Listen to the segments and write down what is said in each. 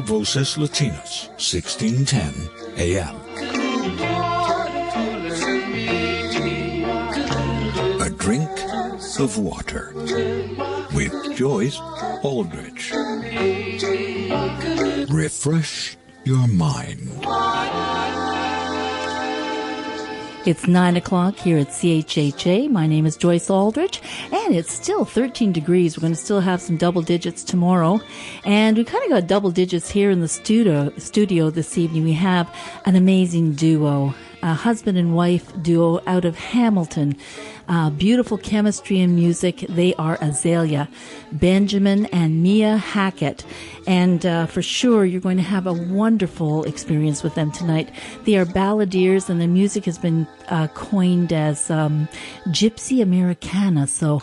Voces Latinas, 1610 AM. A drink of water with Joyce Aldrich. Refresh your mind. It's 9 o'clock here at CHHA. My name is Joyce Aldrich, and it's still 13 degrees. We're going to still have some double digits tomorrow. And we kind of got double digits here in the studio this evening. We have an amazing duo, a husband and wife duo out of Hamilton. Beautiful chemistry and music. They are Azalea, Benjamin and Mia Hackett. And for sure, you're going to have a wonderful experience with them tonight. They are balladeers, and their music has been coined as Gypsy Americana. So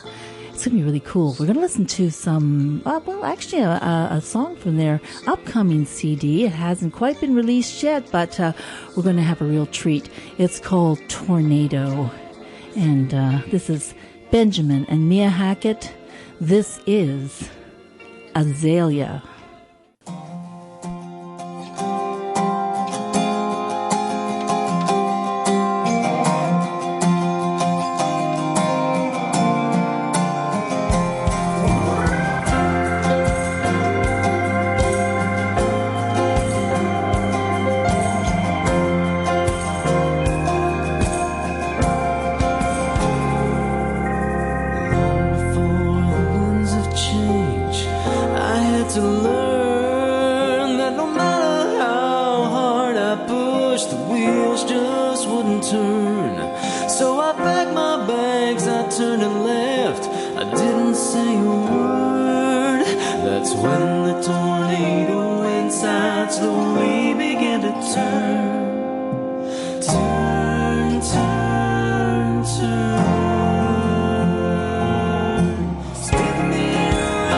it's going to be really cool. We're going to listen to some, a song from their upcoming CD. It hasn't quite been released yet, but we're going to have a real treat. It's called Tornado. And this is Benjamin and Mia Hackett. This is Azalea. Take me high.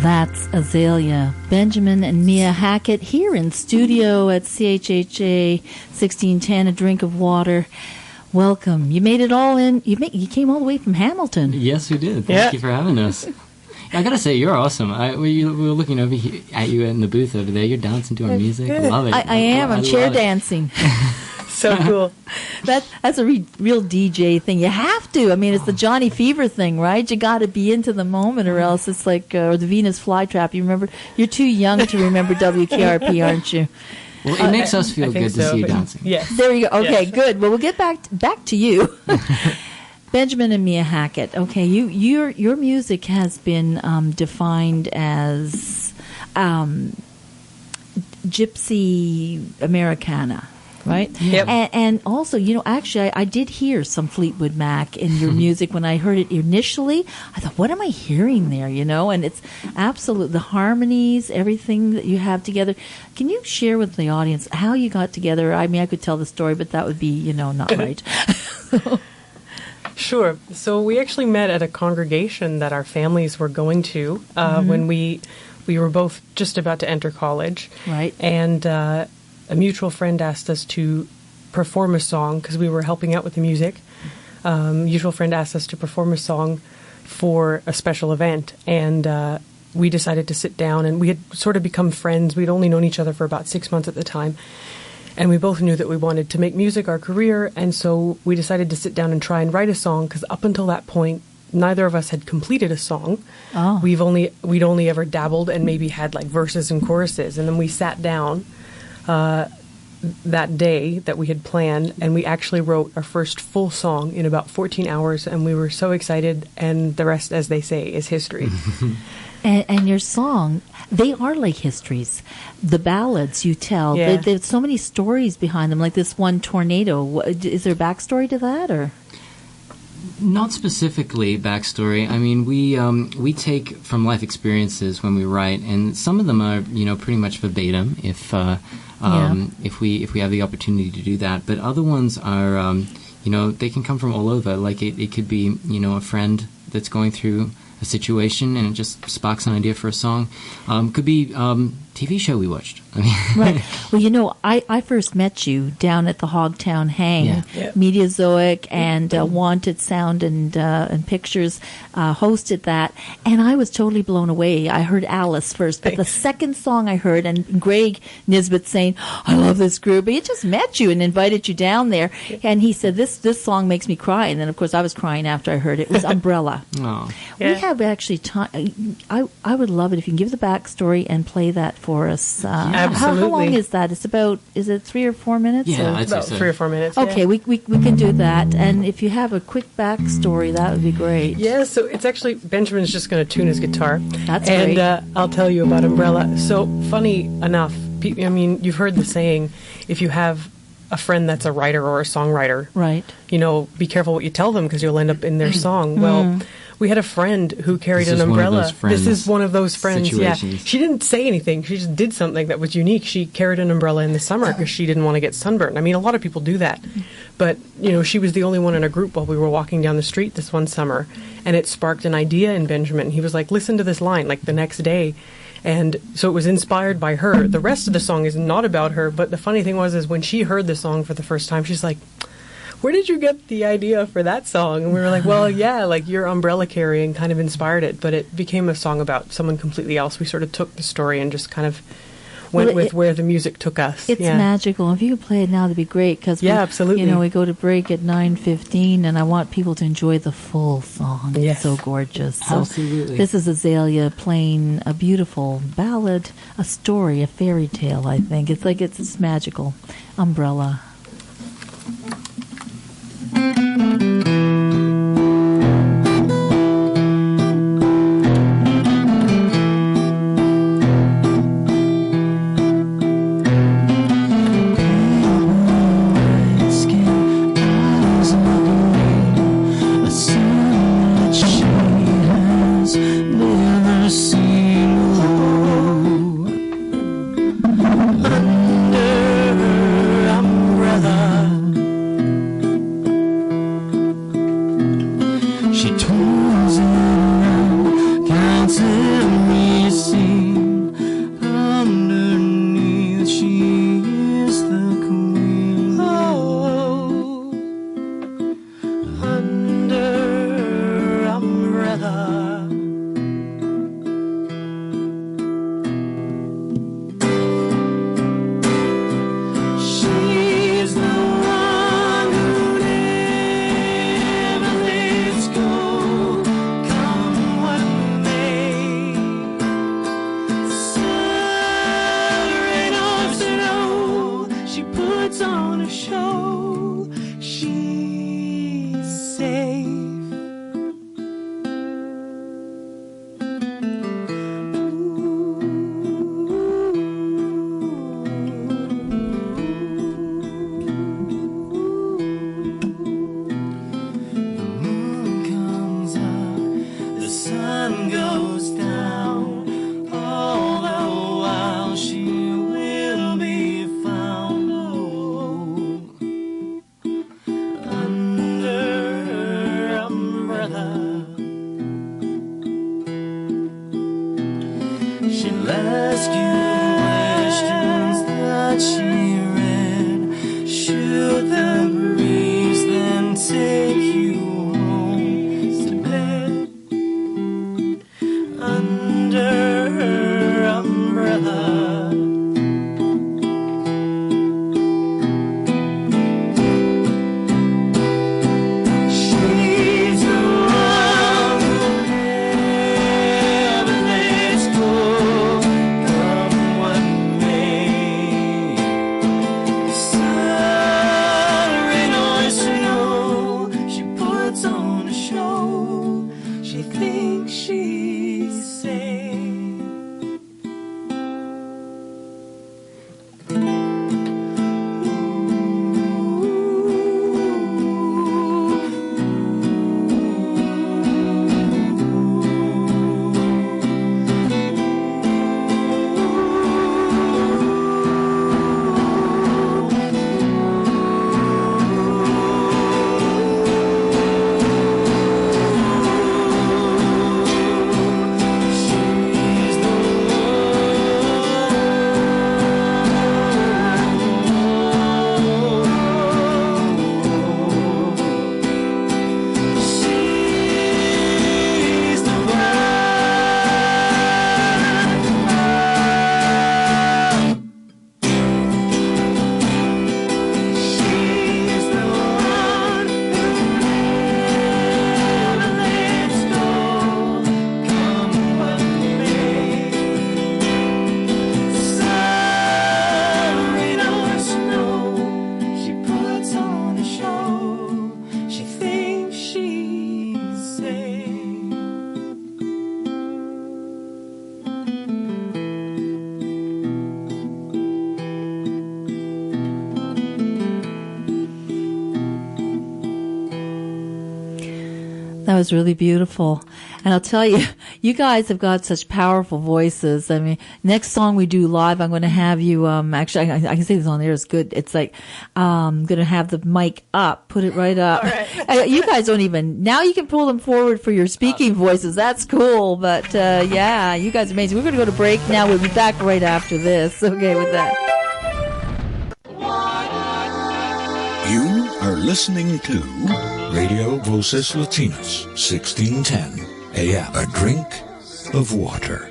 That's Azalea. Benjamin and Mia Hackett here in studio at CHHA 1610, A Drink of Water. Welcome. You made it all in. You came all the way from Hamilton. Yes, we did. Thank you for having us. I gotta say, you're awesome. We were looking over at you in the booth over there. You're dancing to our music. I love it. I am. I'm chair dancing. So cool. That's a real DJ thing. You have to. I mean, it's the Johnny Fever thing, right? You got to be into the moment, or else it's like or the Venus flytrap. You remember? You're too young to remember WKRP, aren't you? Well, it makes us feel good to see you dancing. Yes. There you go. Okay, yes. Good. Well, we'll get back to you. Benjamin and Mia Hackett. Okay, your music has been defined as gypsy Americana. Right? Yep. And also, actually, I did hear some Fleetwood Mac in your music when I heard it initially. I thought, what am I hearing there? And it's absolute, the harmonies, everything that you have together. Can you share with the audience how you got together? I mean, I could tell the story, but that would be, not right. Sure. So we actually met at a congregation that our families were going to when we were both just about to enter college. Right. And a mutual friend asked us to perform a song because we were helping out with the music. Mutual friend asked us to perform a song for a special event, and we decided to sit down, and we had sort of become friends. We'd only known each other for about 6 months at the time, and we both knew that we wanted to make music our career, and so we decided to sit down and try and write a song, because up until that point, neither of us had completed a song. Oh. We'd only ever dabbled and maybe had like verses and choruses, and then we sat down that day that we had planned, and we actually wrote our first full song in about 14 hours, and we were so excited, and the rest, as they say, is history. And your song, they are like histories. The ballads you tell, there's so many stories behind them, like this one, Tornado. Is there a backstory to that, or...? Not specifically backstory. I mean, we take from life experiences when we write, and some of them are pretty much verbatim if we have the opportunity to do that. But other ones are they can come from all over. Like it could be a friend that's going through a situation and it just sparks an idea for a song. Could be TV show we watched. I mean, right. Well, I first met you down at the Hogtown Hang, Mediazoic and Wanted Sound and Pictures hosted that, and I was totally blown away. I heard Alice first, but the second song I heard, and Greg Nisbet saying, "I love this group." He just met you and invited you down there, and he said, "This song makes me cry." And then, of course, I was crying after I heard it. It was Umbrella. Oh. We have actually time. I would love it if you can give the backstory and play that for us. Absolutely. How long is that? Is it 3 or 4 minutes? Yeah, or? I'd say About so. 3 or 4 minutes. Okay, we can do that. And if you have a quick backstory, that would be great. Yeah, so it's actually, Benjamin's just going to tune his guitar. That's and, great. I'll tell you about Umbrella. So, funny enough, I mean, you've heard the saying, if you have a friend that's a writer or a songwriter, Right. Be careful what you tell them because you'll end up in their song. Well, we had a friend who carried an umbrella. This is one of those friends. Situations. Yeah, she didn't say anything. She just did something that was unique. She carried an umbrella in the summer because she didn't want to get sunburned. I mean, a lot of people do that, but she was the only one in a group while we were walking down the street this one summer, and it sparked an idea in Benjamin. He was like, "Listen to this line," like the next day. And so it was inspired by her. The rest of the song is not about her, but the funny thing is when she heard the song for the first time, she's like, "Where did you get the idea for that song?" And we were like, "Well, yeah, like your umbrella carrying kind of inspired it, but it became a song about someone completely else." We sort of took the story and just kind of went with where the music took us. It's magical. If you could play it now, that'd be great. Cause absolutely. We go to break at 9:15, and I want people to enjoy the full song. Yes. It's so gorgeous. So Absolutely. this is Azalea playing a beautiful ballad, a story, a fairy tale, I think. It's magical. Umbrella. She twirls it around, counts every the sun goes down. All the while she will be found under her umbrella. She'll ask you questions that she read. Should the breeze then take you home to bed under her umbrella? She's the one who never lets go, come what may. Sun, rain or snow, she puts on a show. She thinks she's safe. She's the She's the She's the one who never lets go, come what may. Sun, rain or snow, she puts on a show. She thinks she's safe. That was really beautiful. And I'll tell you, you guys have got such powerful voices. I mean, next song we do live, I'm going to have you, actually, I can say this on the air is good. It's like, I'm going to have the mic up, put it right up. All right. You guys don't even, now you can pull them forward for your speaking voices. That's cool. But, yeah, you guys are amazing. We're going to go to break now. We'll be back right after this. Okay, with that. You are listening to Radio Voces Latinas, 1610 AM. A drink of water.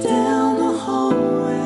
Down the hallway,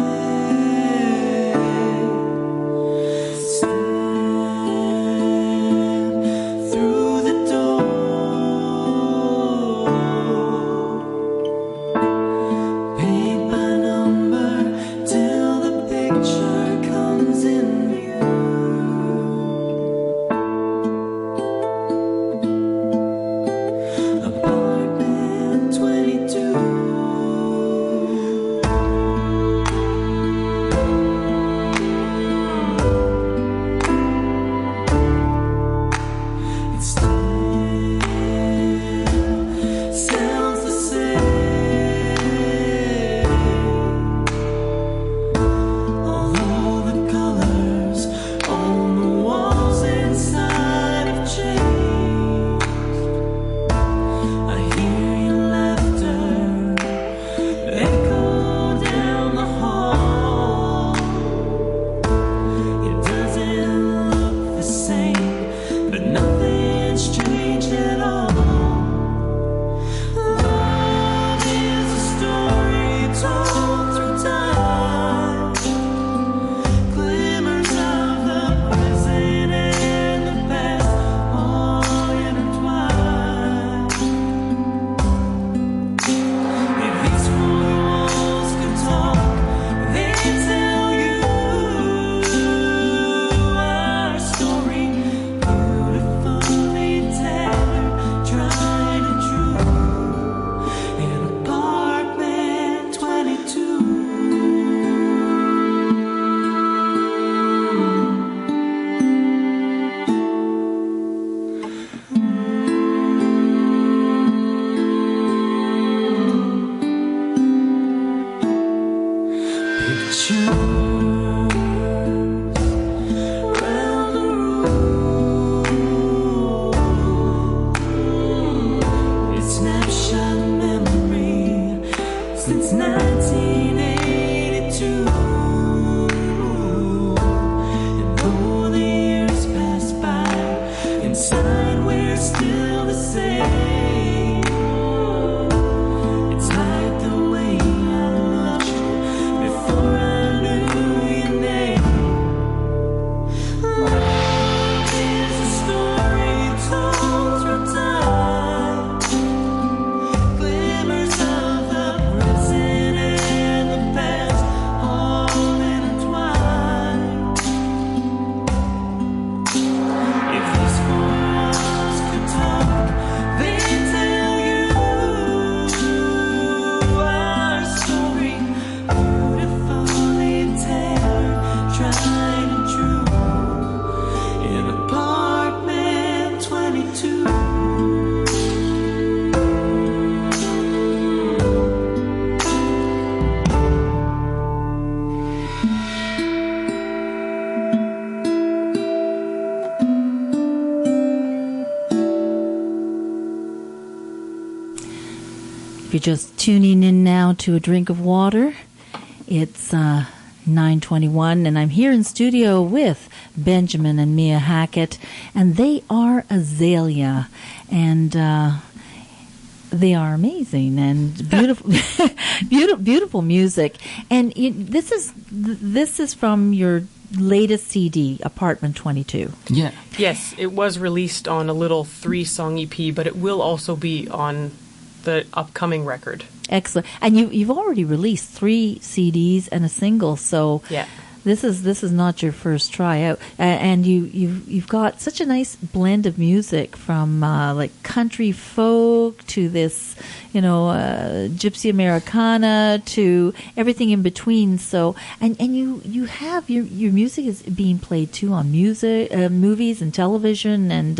round the room. It's snapshot memory since 1982. And though the years pass by, inside we're still the same. It's like the way I loved you before I knew your name. Love is a story told through time, glimmers of the present and the past, all intertwined. If these four walls could talk, they'd tell you our story, beautifully tailored, tried and true, in apartment 22. If you're just tuning in now to A Drink of Water, it's 9:21, and I'm here in studio with Benjamin and Mia Hackett, and they are Azalea, and they are amazing and beautiful, beautiful music. And this is from your latest CD, Apartment 22. Yeah. Yes, it was released on a little 3-song EP, but it will also be on the upcoming record. Excellent. And you've already released 3 CDs and a single, so Yeah. this is not your first try out. And you've got such a nice blend of music from like country folk to this, Gypsy Americana to everything in between. So and you have your music is being played too on movies and television, and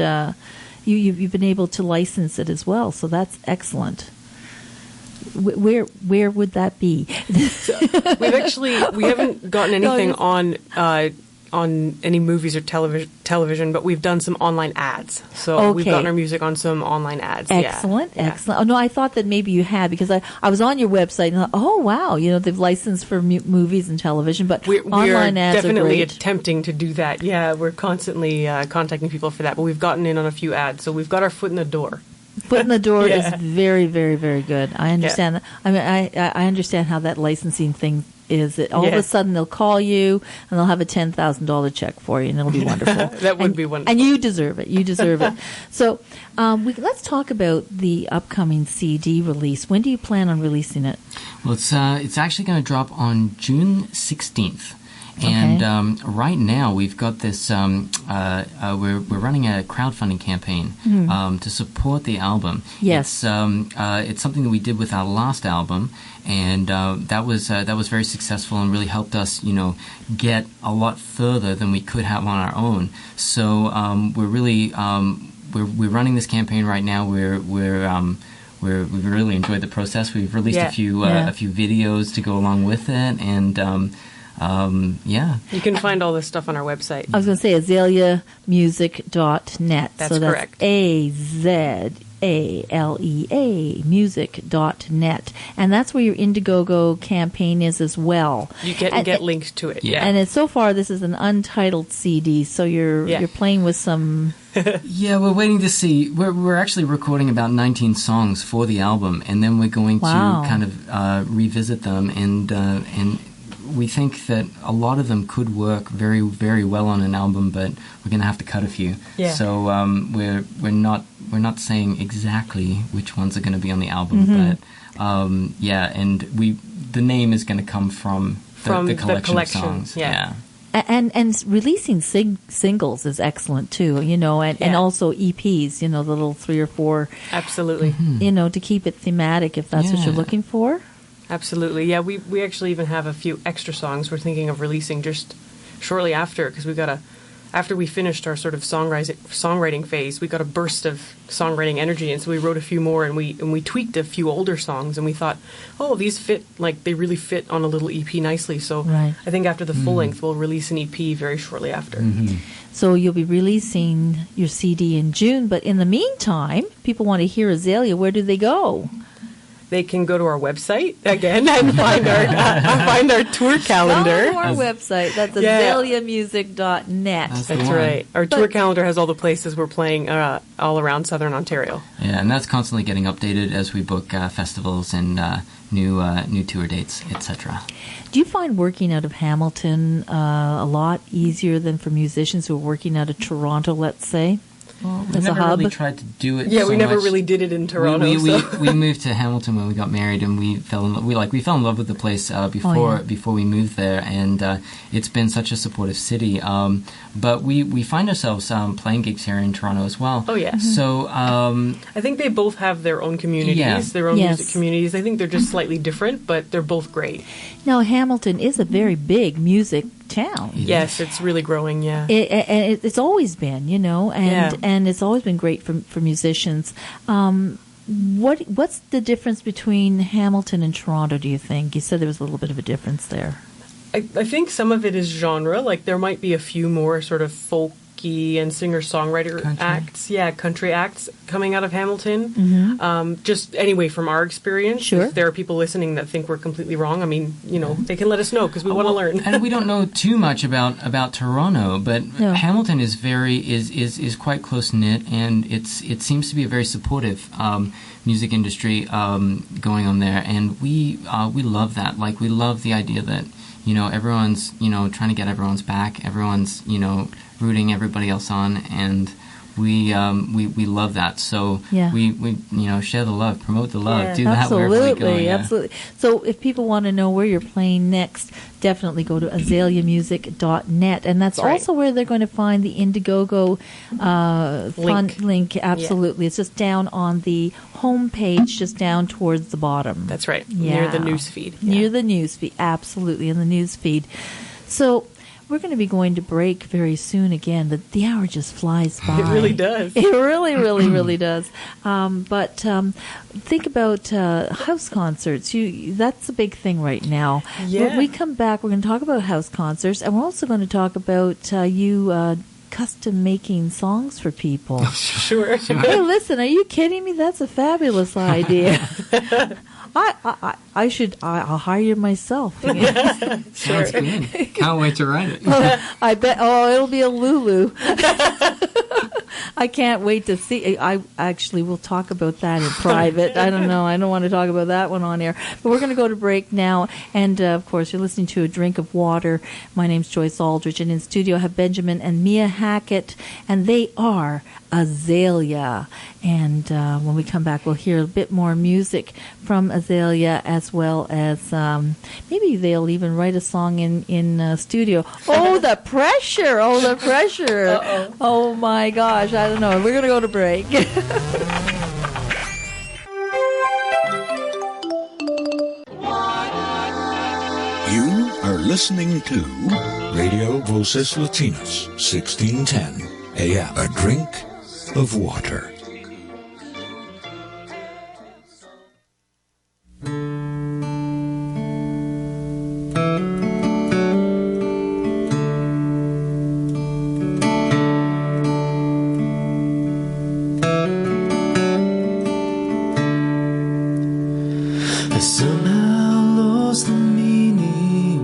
you've been able to license it as well. So that's excellent. Where would that be? We haven't gotten anything on any movies or television, but we've done some online ads. So we've gotten our music on some online ads. Excellent, Yeah. excellent. Oh no, I thought that maybe you had, because I was on your website and I thought, oh wow, they've licensed for movies and television, but online ads definitely are great. attempting to do that. Yeah, we're constantly contacting people for that, but we've gotten in on a few ads, so we've got our foot in the door. Foot in the door Yeah. is very, very, very good. I understand that. I mean, I understand how that licensing thing is. That all of a sudden they'll call you and they'll have a $10,000 check for you, and it'll be wonderful. That would be wonderful. And you deserve it. You deserve it. So let's talk about the upcoming CD release. When do you plan on releasing it? Well, it's actually going to drop on June 16th. And right now we've got this. We're running a crowdfunding campaign to support the album. Yes, it's something that we did with our last album, and that was very successful and really helped us, get a lot further than we could have on our own. So we're really we're running this campaign right now. We've really enjoyed the process. We've released a few videos to go along with it, and you can find all this stuff on our website. I was going to say azaleamusic.net. That's so correct. AZALEA music.net. And that's where your Indiegogo campaign is as well. You get links to it. Yeah. And so far this is an untitled CD, so you're playing with some. Yeah, we're waiting to see. We're actually recording about 19 songs for the album, and then we're going to kind of revisit them, and we think that a lot of them could work very, very well on an album, but we're going to have to cut a few. Yeah. So we're not saying exactly which ones are going to be on the album, but and the name is going to come from the collection of songs. Yeah. And releasing singles is excellent too, and also EPs, the little 3 or 4. Absolutely. To keep it thematic if that's what you're looking for. Absolutely. Yeah, we actually even have a few extra songs we're thinking of releasing just shortly after, because we've got after we finished our sort of songwriting phase, we got a burst of songwriting energy, and so we wrote a few more, and we tweaked a few older songs, and we thought, oh, these fit, like they really fit on a little EP nicely. So Right. I think after the full length, we'll release an EP very shortly after. So you'll be releasing your CD in June, but in the meantime, people want to hear Azalea. Where do they go? They can go to our website again and find our tour calendar. Go to our website. That's Yeah. azaleamusic.net. That's the That's one. right. Our tour calendar has all the places we're playing all around Southern Ontario. Yeah, and that's constantly getting updated as we book festivals and new tour dates, etc. Do you find working out of Hamilton a lot easier than for musicians who are working out of Toronto, let's say? We as a never hub? really tried to do it. Yeah, so we never much. really did it in Toronto. We moved to Hamilton when we got married, and we fell in love with the place before we moved there, and it's been such a supportive city. But we find ourselves playing gigs here in Toronto as well. Oh yeah. So I think they both have their own communities, Yeah. their own Yes. music communities. I think they're just slightly different, but they're both great. Now, Hamilton is a very big music town. Yes, it's really growing. Yeah. It's always been, Yeah. and it's always been great for musicians. What's the difference between Hamilton and Toronto, do you think? You said there was a little bit of a difference there. I think some of it is genre. Like there might be a few more sort of folky and singer-songwriter Country. acts. Yeah, country acts coming out of Hamilton. Just anyway, from our experience, Sure. if there are people listening that think we're completely wrong, I mean, they can let us know because we want to learn. And we don't know too much about Toronto, but No. Hamilton is is quite close knit, and it seems to be a very supportive music industry going on there, and we love that. Like we love the idea that everyone's trying to get everyone's back, everyone's rooting everybody else on, and we love that. So Yeah. we share the love, promote the love, Yeah. do that wherever we go. Absolutely, Yeah. absolutely. So if people want to know where you're playing next, definitely go to azaleamusic.net, and that's That's right. also where they're going to find the Indiegogo Link. link. Absolutely, it's just down on the home page, just down towards the bottom. That's right. Yeah. Near the news feed. Near the news feed, absolutely, in the news feed. So we're going to be going to break very soon again. The hour just flies by. It really does. It really, really, really does. But think about house concerts. That's a big thing right now. Yeah. When we come back, we're going to talk about house concerts, and we're also going to talk about you custom making songs for people. Sure. Hey, listen, are you kidding me? That's a fabulous idea. I'll hire you myself. Sounds good. Can't wait to write it. I bet. Oh, it'll be a Lulu. I can't wait to see. I actually will talk about that in private. I don't know. I don't want to talk about that one on air. But we're going to go to break now. And, of course, you're listening to A Drink of Water. My name's Joyce Aldrich. And in studio I have Benjamin and Mia Hackett. And they are Azalea. And when we come back, we'll hear a bit more music from Azalea, as well as maybe they'll even write a song in studio. Oh, the pressure! Oh, the pressure! Uh-oh. Oh my gosh! I don't know. We're gonna go to break. You are listening to Radio Voces Latinas, 1610 AM. A drink of water. I somehow lost the meaning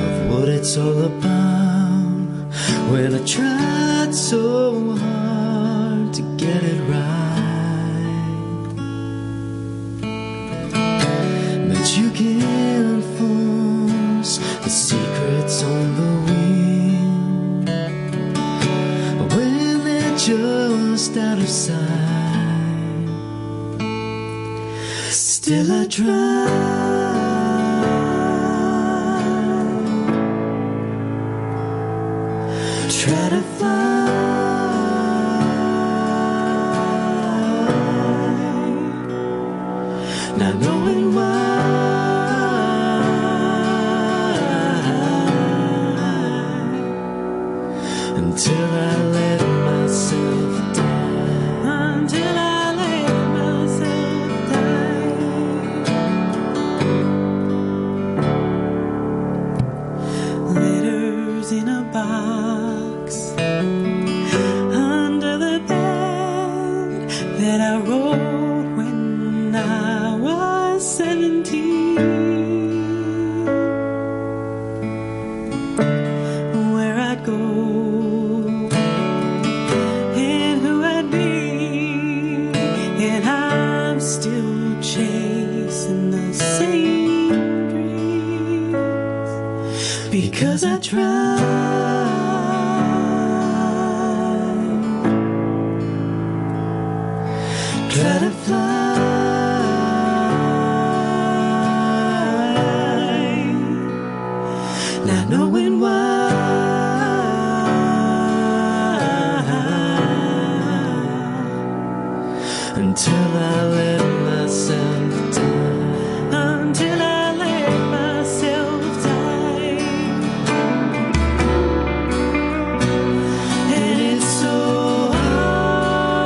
of what it's all about. Well, I tried so hard to get it right, but you can't force the secrets on the wing when they're just out of sight. Still I try to fly, not knowing why until I let myself die. Until I let myself die. Letters in a box under the bed that I wrote when I was 17. Where I'd go and who I'd be, and I'm still chasing the same dreams because I try to fly, not knowing why, until I let myself die, until I let myself die. And it's so hard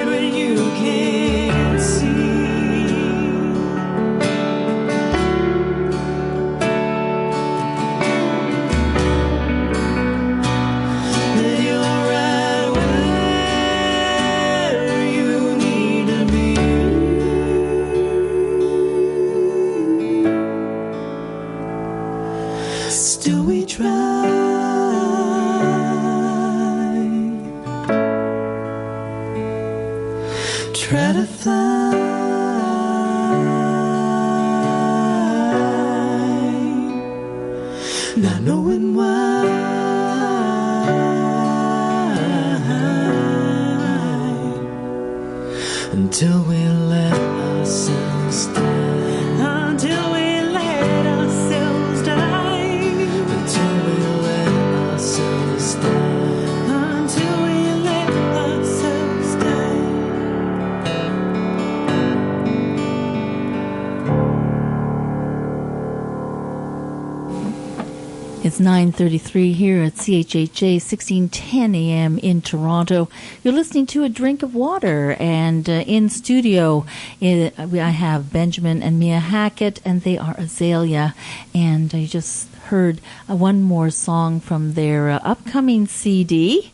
when you can't see that you're right where you need to be. Still we try to fly, not knowing why, until we let ourselves die, until we let ourselves die, until we let ourselves die, until we let ourselves die. It's 9:33 here at CHHA 1610 AM in Toronto. You're listening to A Drink of Water, and in studio I have Benjamin and Mia Hackett, and they are Azalea. And you just heard one more song from their upcoming CD,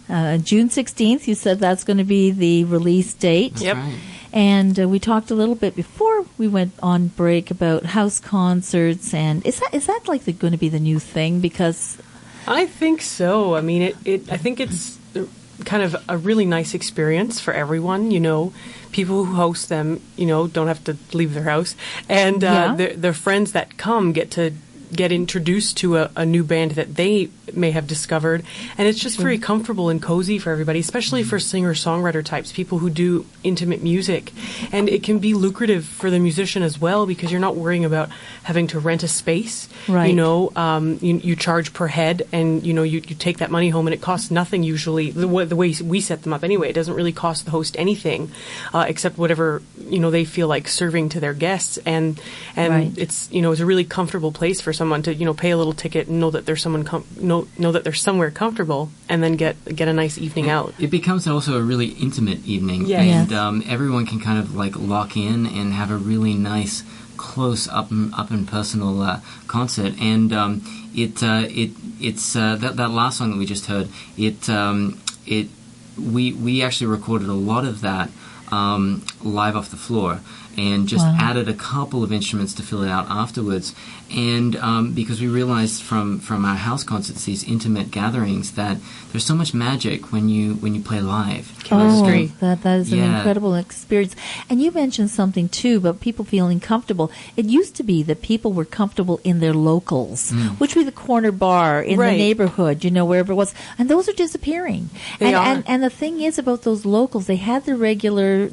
June 16th. You said that's going to be the release date. That's Yep. right. And we talked a little bit before we went on break about house concerts, and is that like going to be the new thing? Because I think so. I mean, I think it's kind of a really nice experience for everyone. You know, people who host them, you know, don't have to leave their house, and their friends that come get to get introduced to a new band that they may have discovered, and it's just very comfortable and cozy for everybody, especially for singer-songwriter types, people who do intimate music. And it can be lucrative for the musician as well, because you're not worrying about having to rent a space. Right. You know, you charge per head, and you know you take that money home, and it costs nothing usually. The way we set them up anyway, it doesn't really cost the host anything except whatever they feel like serving to their guests, and Right. it's it's a really comfortable place for someone to pay a little ticket and know that there's someone know that they're somewhere comfortable, and then get a nice evening out. It becomes also a really intimate evening, Yeah. and Yes. everyone can kind of like lock in and have a really nice, close up and personal concert. And it's that last song that we just heard. We actually recorded a lot of that live off the floor, and just Wow. added a couple of instruments to fill it out afterwards. And because we realized from our house concerts, these intimate gatherings, that there's so much magic when you play live. Chemistry. Oh, that is an Yeah. incredible experience. And you mentioned something too about people feeling comfortable. It used to be that people were comfortable in their locals, which would be the corner bar in Right. the neighborhood, wherever it was. And those are disappearing. They are. And the thing is about those locals, they had their regulars.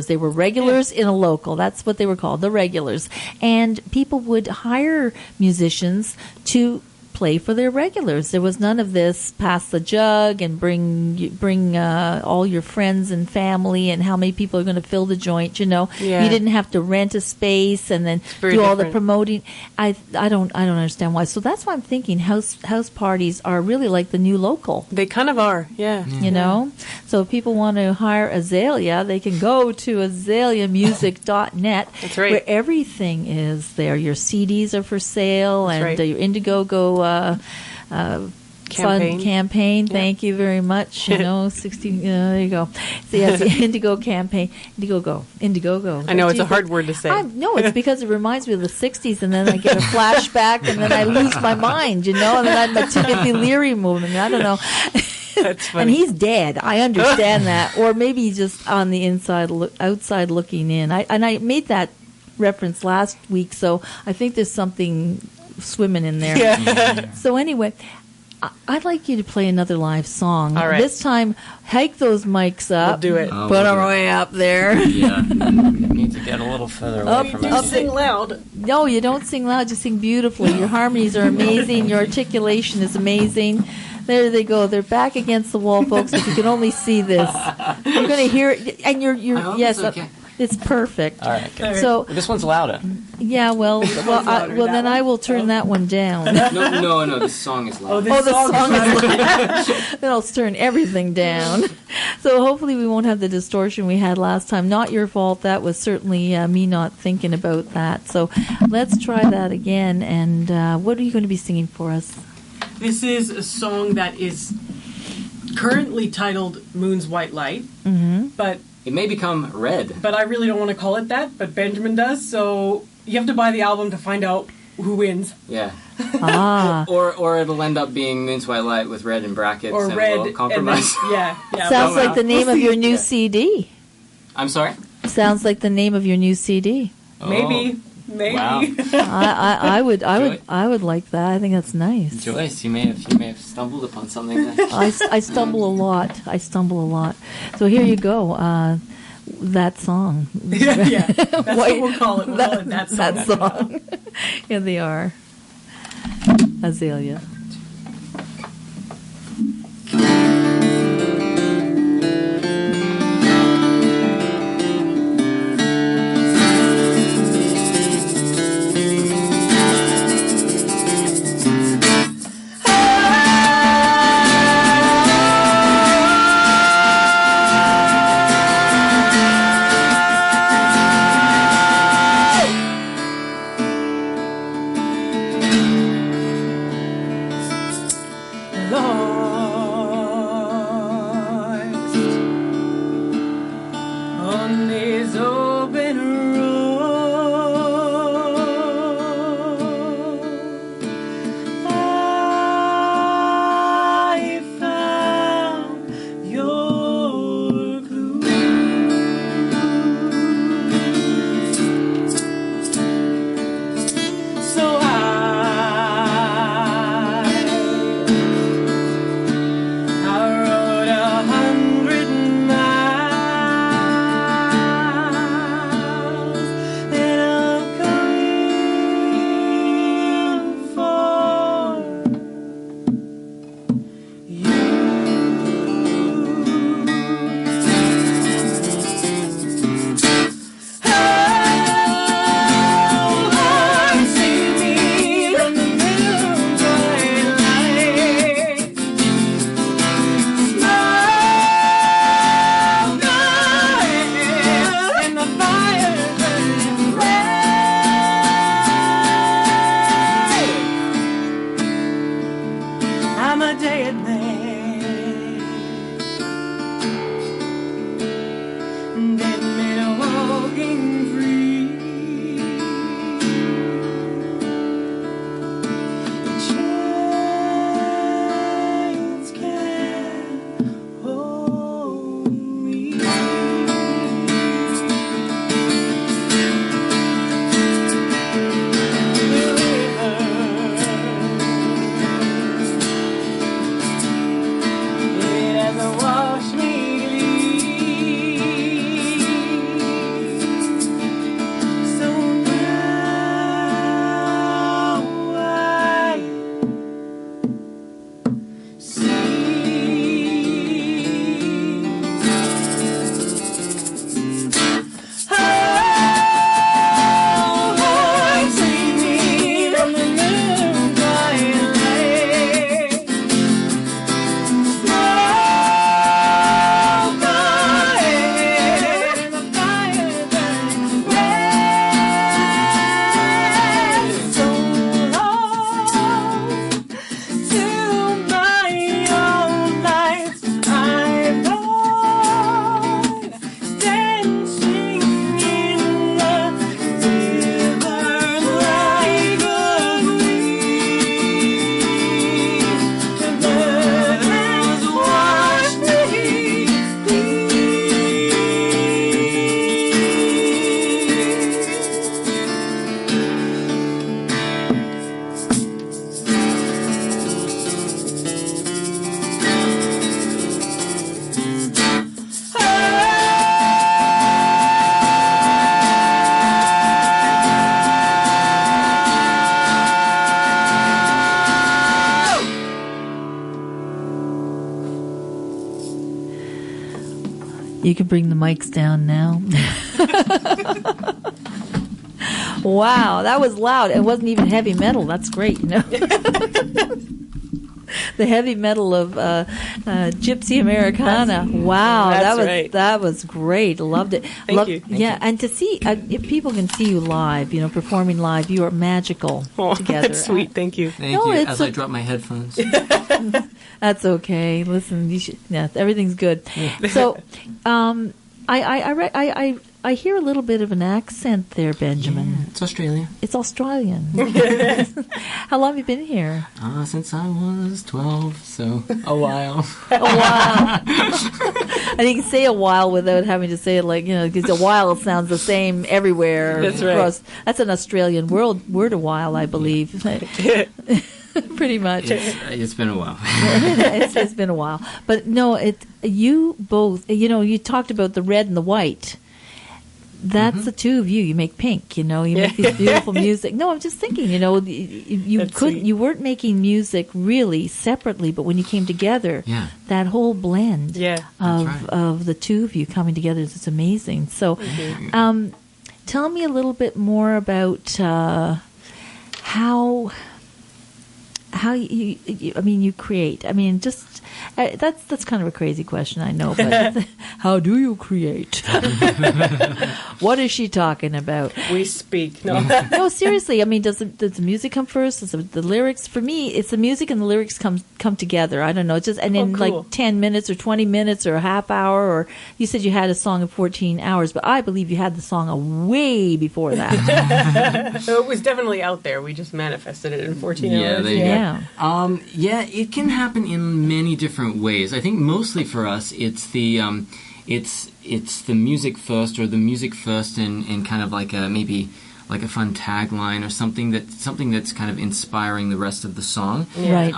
They were regulars in a local. That's what they were called, the regulars. And people would hire musicians to play for their regulars. There was none of this pass the jug and bring all your friends and family and how many people are going to fill the joint. You know, Yeah. you didn't have to rent a space and then very do all the different. promoting. I don't understand why. So that's why I'm thinking house parties are really like the new local. They kind of are, yeah. You know, so if people want to hire Azalea, they can go to azaleamusic.net. That's right. Where everything is there. Your CDs are for sale, That's and right. your Indiegogo campaign. Yeah. Thank you very much. You know, 16. There you go. So yes, the Indigo campaign. Indiegogo. I know, it's a Gee, hard word to say. No, it's because it reminds me of the 60s, and then I get a flashback, and then I lose my mind, you know, and then I'm a Timothy Leary movement. I don't know. That's funny. And he's dead. I understand that. Or maybe he's just on the outside looking in. I made that reference last week, so I think there's something swimming in there. Yeah. So anyway, I'd like you to play another live song. All right. This time, hike those mics up. We'll do it. Oh, Put we'll them do it. way up there. Yeah. Need to get a little further away Up, from up. us. Sing loud. No, you don't sing loud. You sing beautifully. Your harmonies are amazing. Your articulation is amazing. There they go. They're back against the wall, folks. If you can only see this, you're going to hear it. And you're I hope yes, it's okay. it's perfect. All right. Good. So This one's louder. yeah, well, then I will turn that one down. No. This song is loud. Oh, the song is then I'll turn everything down. So hopefully we won't have the distortion we had last time. Not your fault. That was certainly me not thinking about that. So let's try that again. And what are you going to be singing for us? This is a song that is currently titled Moon's White Light, but It may become red. I really don't want to call it that, but Benjamin does, so you have to buy the album to find out who wins. Yeah. Ah. Or it'll end up being Moon's White Light with red in brackets Or and red. we'll compromise. And then, yeah. Sounds well, like the name we'll of see. your new Yeah. CD. I'm sorry? Sounds like the name of your new CD. Maybe. Wow. I would like that. I think that's nice. Joyce, you may have stumbled upon something there. I stumble a lot. So here you go. That song. yeah. That's what we'll call it. We'll call it that song. That song. Here they are. Azalea. Lost on this open road, I found your clue. So I rode 100 miles, and I'm coming for you. Oh, save me from the moon's white light. Smoke and the fire burning bright. I'm a dead man, dead man walking free. Chance can hold me. The river You can bring the mics down now. Wow, that was loud. It wasn't even heavy metal. That's great, you know. The heavy metal of Gypsy Americana. Wow, that was great. Loved it. Thank you. And to see if people can see you live, you know, performing live, you are magical together. That's sweet. Thank you. Thank you. As I drop my headphones. That's okay. Listen, everything's good. So, I hear a little bit of an accent there, Benjamin. Yeah, it's Australia. It's Australian. How long have you been here? Since I was 12, so a while. A while. And you can say a while without having to say it like, you know, because a while sounds the same everywhere. That's right. That's an Australian word, a while, I believe. Pretty much. It's been a while. It's been a while. But no, you both, you know, you talked about the red and the white. That's the two of you. You make pink, you know. You make these beautiful music. No, I'm just thinking, you know, you weren't making music really separately, but when you came together, that whole blend of the two of you coming together is amazing. So, tell me a little bit more about how you create. I mean, just that's kind of a crazy question, I know, but how do you create? What is she talking about? We speak. No, no, seriously. I mean, does the music come first? Does the lyrics? For me, it's the music and the lyrics come together. I don't know. It's just in cool. like 10 minutes or 20 minutes or a half hour. Or you said you had a song in 14 hours, but I believe you had the song way before that. So it was definitely out there. We just manifested it in 14 hours. It can happen in many different ways. I think mostly for us, it's the music first, or the music first in kind of like maybe a fun tagline or something that's kind of inspiring the rest of the song. Right.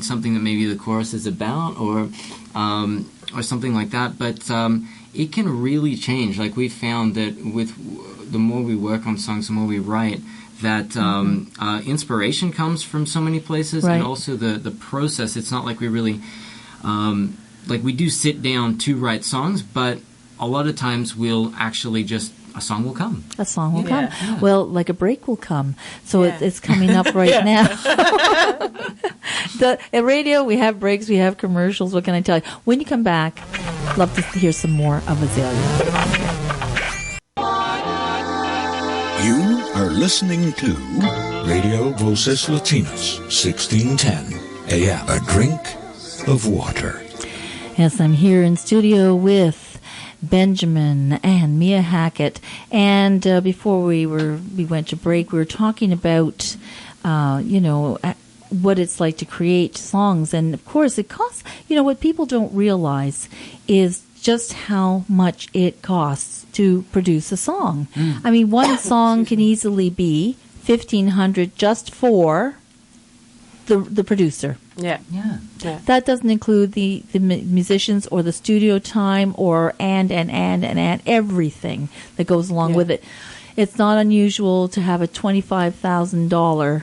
Something that maybe the chorus is about, or something like that. But it can really change. Like we've found that with the more we work on songs, the more we write, that inspiration comes from so many places, and also the process. It's not like we really we do sit down to write songs, but a lot of times we'll actually a song will come. A song will come. Yeah. Well, like a break will come. So it's coming up right now. At radio, we have breaks, we have commercials. What can I tell you? When you come back, love to hear some more of Azalea. You are listening to Radio Voces Latinas, 1610 AM. A drink of water. Yes, I'm here in studio with Benjamin and Mia Hackett. And before we went to break, we were talking about, what it's like to create songs. And, of course, it costs, what people don't realize is just how much it costs to produce a song. I mean, one song can easily be $1,500 just for the producer. Yeah. That doesn't include the musicians or the studio time or and everything that goes along with it. It's not unusual to have a $25,000.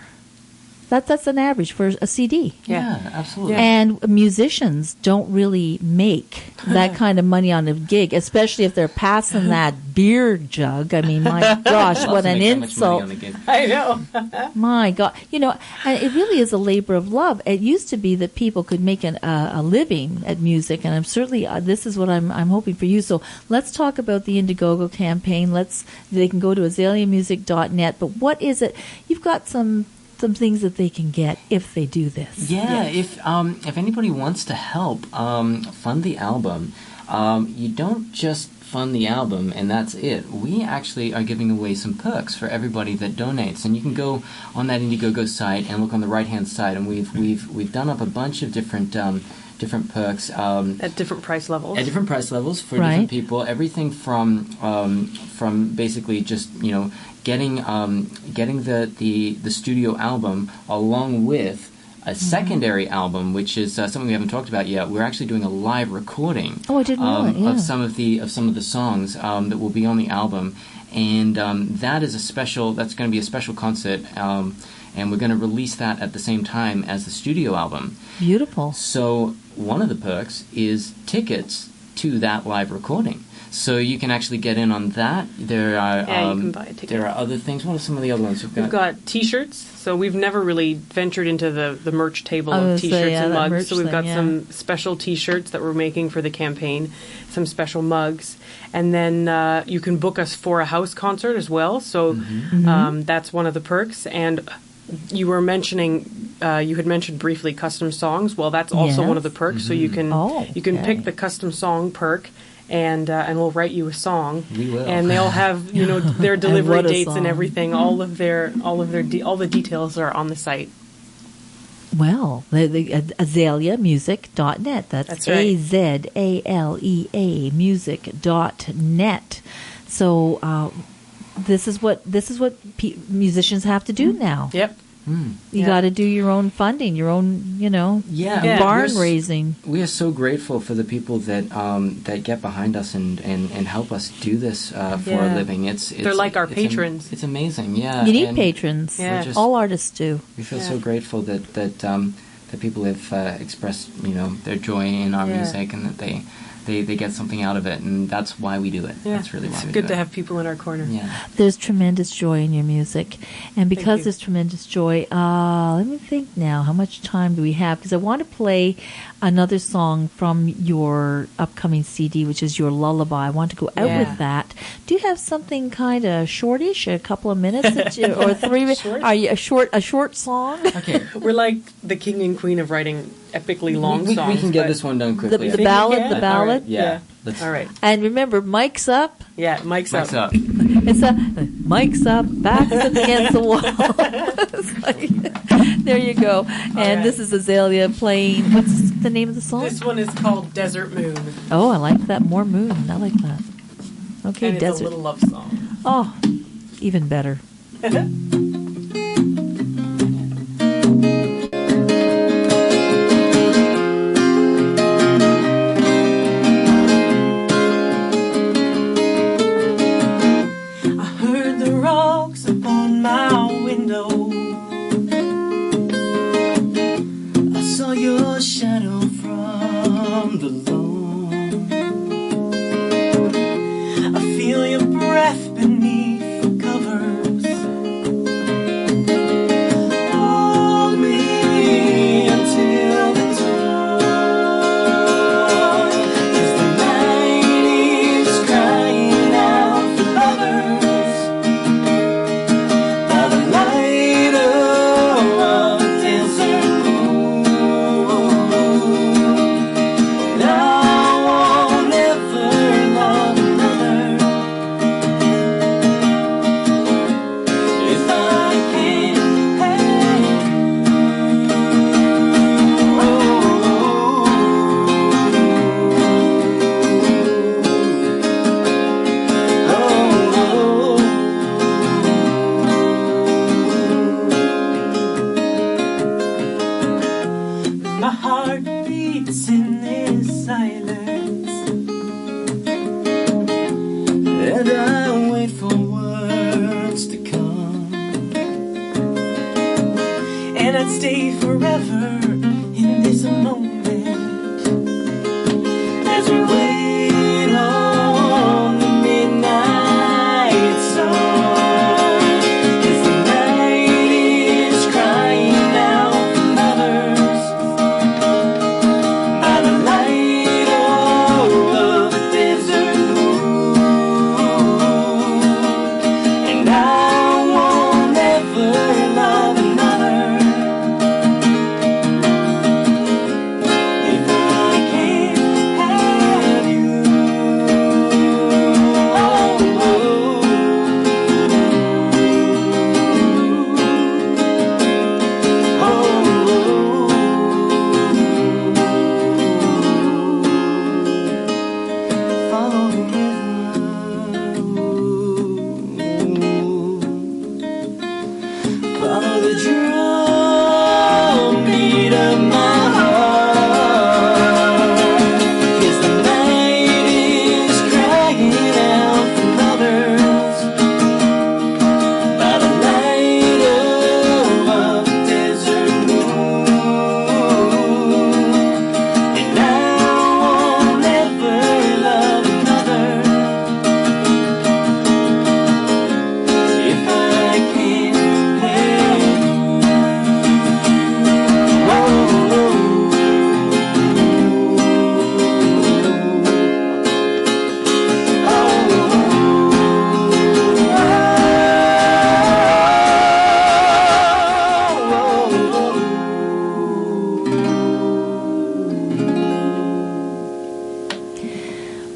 That's an average for a CD. Yeah, absolutely. And musicians don't really make that kind of money on a gig, especially if they're passing that beer jug. I mean, my gosh, what an insult. I know. My God. And it really is a labor of love. It used to be that people could make a living at music, and I'm certainly, this is what I'm hoping for you. So let's talk about the Indiegogo campaign. They can go to azaleamusic.net, but what is it? You've got some things that they can get if they do this. Yeah, if anybody wants to help fund the album, you don't just fund the album and that's it. We actually are giving away some perks for everybody that donates, and you can go on that Indiegogo site and look on the right-hand side, and we've done up a bunch of different perks at different price levels. At different price levels for different people. Everything from basically just getting the studio album along with a secondary album, which is something we haven't talked about yet. We're actually doing a live recording. Oh, I didn't know it. Yeah. Of some of the songs that will be on the album, and that's going to be a special concert. And we're going to release that at the same time as the studio album. Beautiful. So one of the perks is tickets to that live recording. So you can actually get in on that. There are you can buy a ticket. There are other things. What are some of the other ones We've got T-shirts. So we've never really ventured into the merch table of T-shirts and mugs. So we've got some special T-shirts that we're making for the campaign, some special mugs, and then you can book us for a house concert as well. So that's one of the perks. And you were mentioning, you had mentioned briefly custom songs. Well, that's also one of the perks. So you can pick the custom song perk. And we'll write you a song. We will. And they'll have their delivery dates and everything. All the details are on the site. Well, the azaleamusic.net. That's right. AZALEA music.net. So this is what musicians have to do now. Yep. You got to do your own funding, your own, barn raising. We are so grateful for the people that get behind us and help us do this for a living. They're like our patrons. It's amazing, yeah. You need patrons. Yeah. All artists do. We feel so grateful that people have expressed their joy in our music and that they get something out of it, and that's why we do it. Yeah. That's really why we do it. It's good to have people in our corner. Yeah. There's tremendous joy in your music. And because there's tremendous joy, let me think now, how much time do we have? Because I want to play another song from your upcoming CD, which is your Lullaby. I want to go out with that. Do you have something kind of shortish, a couple of minutes or 3 minutes? Are you a short song? Okay. We're like the king and queen of writing epically long songs. We can get this one done quickly. The ballad? All ballad? right. Yeah. All right. And remember, mic's up. Yeah, mic's up. It's mic's up, back's up against the wall. It's like, there you go. And this is Azalea playing, what's the name of the song? This one is called Desert Moon. Oh, I like that. More moon. I like that. Okay, And it's Desert. a little love song. Oh, even better. Shadow from the lawn. I feel your breath beneath the covers. Hold me until the dawn. 'Cause the night is crying out for lovers. By the light of a desert moon. My heart beats in this silence, and I wait for words to come, and I'd stay forever in this moment as we wait on the midnight sun. 'Cause the night is crying out for lovers. By the light of a desert moon. And I won't ever love another.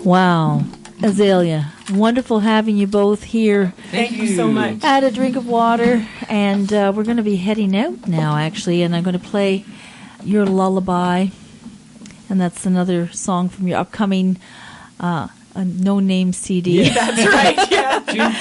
Wow. Azalea, wonderful having you both here. Thank you so much. Had a drink of water, and we're going to be heading out now, actually, and I'm going to play your lullaby, and that's another song from your upcoming no-name CD. Yeah, that's right, yeah.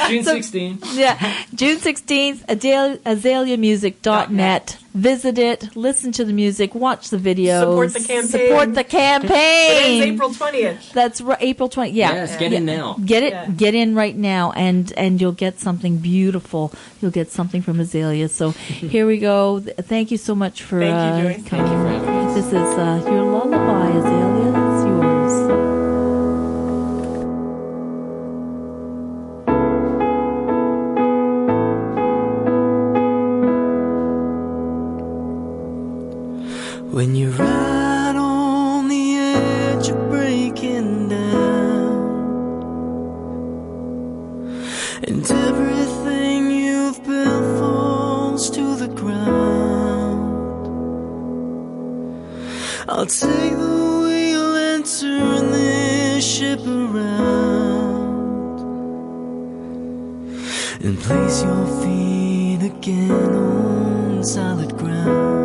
June 16th. Yeah, June 16th, azaleamusic.net. Visit it, listen to the music, watch the videos. Support the campaign. Support the campaign. It ends April 20th. That's right, April 20th. Yeah. Yes, get in now. Get in right now, and you'll get something beautiful. You'll get something from Azalea. So here we go. Thank you so much for Thank you, Joyce. coming. Thank you for having us. This is your lullaby, Azalea. It's yours. When you're right on the edge of breaking down, and everything you've built falls to the ground, I'll take the wheel and turn this ship around, and place your feet again on solid ground.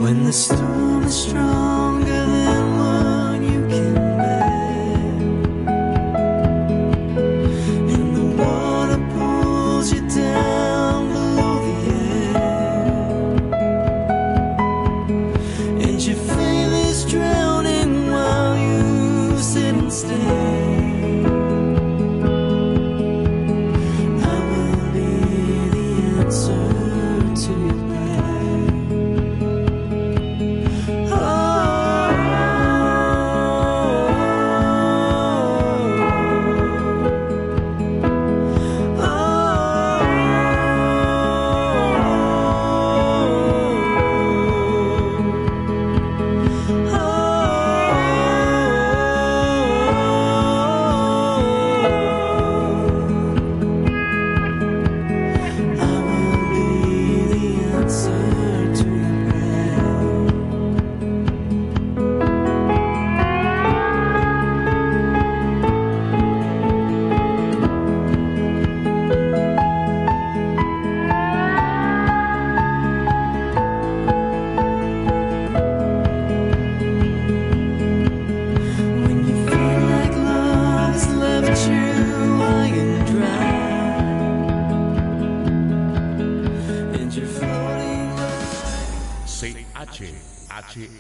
When the storm is stronger than what you can bear, and the water pulls you down below the air, and your faith is drowning while you sit and stare, I will be the answer to your prayer. CHHA